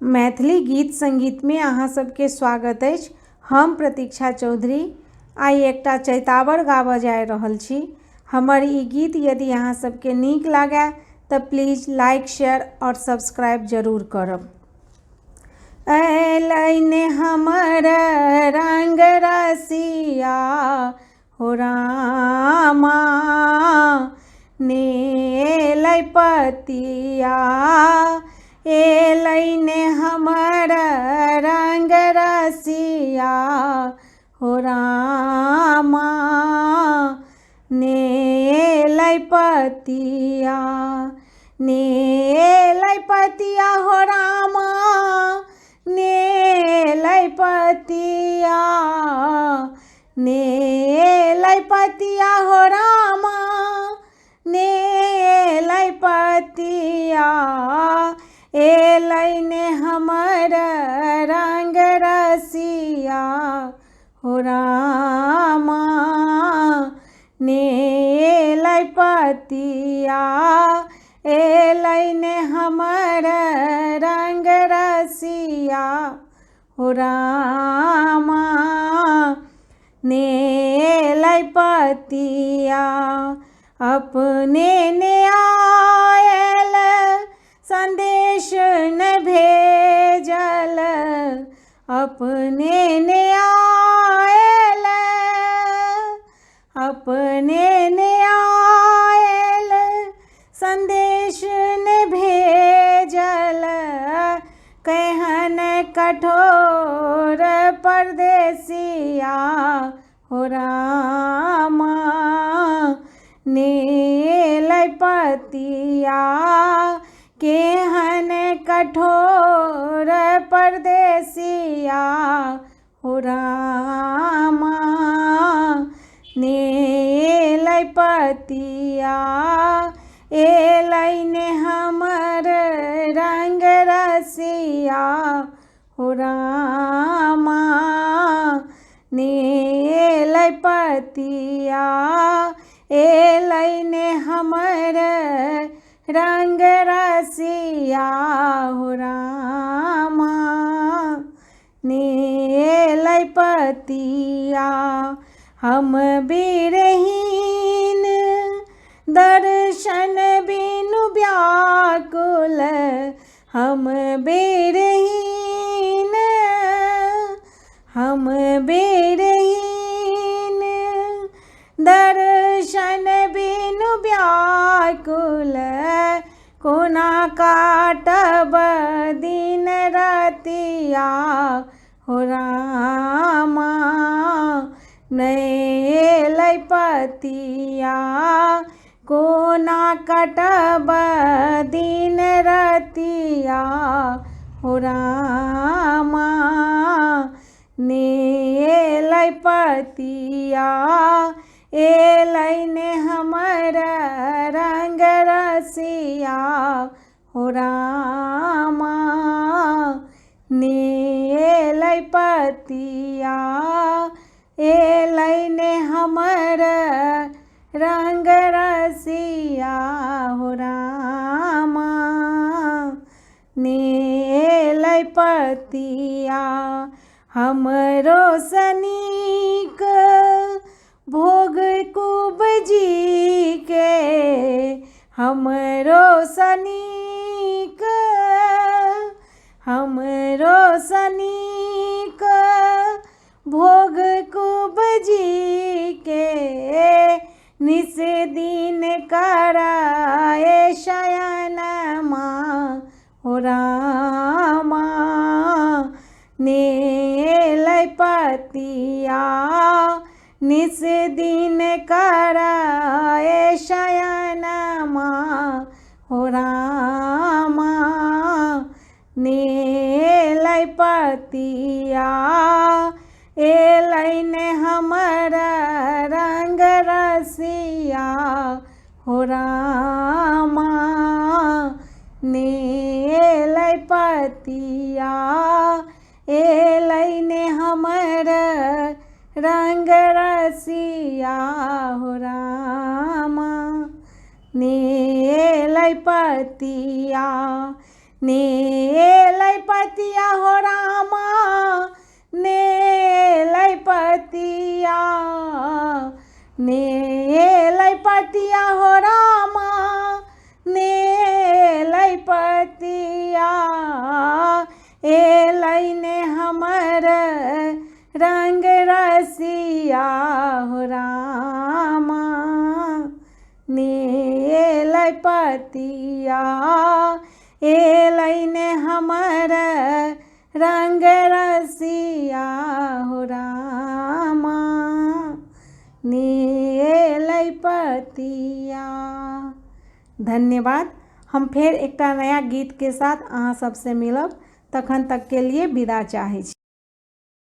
मैथिली गीत संगीत में अहाँ सबके स्वागत अछि। हम प्रतीक्षा चौधरी आइ एकटा चैतावर गाबऽ जा रहल छी। हमर ई गीत यदि अहाँ सबके नीक लागे तऽ प्लीज लाइक शेयर और सब्सक्राइब जरूर करब। ऐलैने हमर रंग रसिया हो रामा नेलै पतिया, एलैने हमर रंग रसिया हो रामा नेलै पतिया, नेलै पतिया हो रामा नेलै पतिया, नेलै पतिया हो रामा नेलै पतिया, एलैने हमर रंग रसिया हो रामा नेलै पतिया, एलैने हमर रंग रसिया हो रामा नेलै पतिया। अपने ने आयल संदेश न भेजल, अपने ने आयल, अपने ने आयल संदेश न भेजल, केहन कठोर परदेसिया हो रामा नेलै पतिया, केहन कठोर परदेसिया हो रामा नेलै पतिया, एलैने हमर रंग रसिया हो रामा नेलै पतिया, एलैने हमर रंग रसिया हो रामा नेलै पतिया। हम बिरहीन दर्शन बिनु व्याकुल, हम बिरहीन, हम बिरहीन दर्शन बिनु व्याकुल, कोना काटब दिन रतिया हो रामा नेलै पतिया, कोना काटब दिन रतिया हो रामा नेलै पतिया, एलैने हमर रंग रसिया हो रामा नेलै पतिया, एलैने हमर रंग रसिया हो रामा नेलै पतिया। हमरो सनीक भोग कुबजी के, हमरो सनीक, हमरो सनीक भोग कुबजी के, निस दिन कराए शयनमा हो रामा नेलै पतिया, निस दिन कराए शयनमा हो रामा नेलै पतिया, एलैने हमर रंग रसिया हो रामा नेलै पतिया, एलैने हमर रंग रसिया हो रामा नेलै पतिया, नेलै पतिया हो रामा नेलै पतिया नेलै पतिया हो रामा नेलै पतिया एलै ने हमर रंग रसिया हो रामा नेलै पतिया एलै ने हमर रंग रसिया हो रामा नेलै पतिया। धन्यवाद। हम फेर एकटा नया गीत के साथ अहाँ सबसे मिलब, तखन तक के लिए विदा चाहै छी।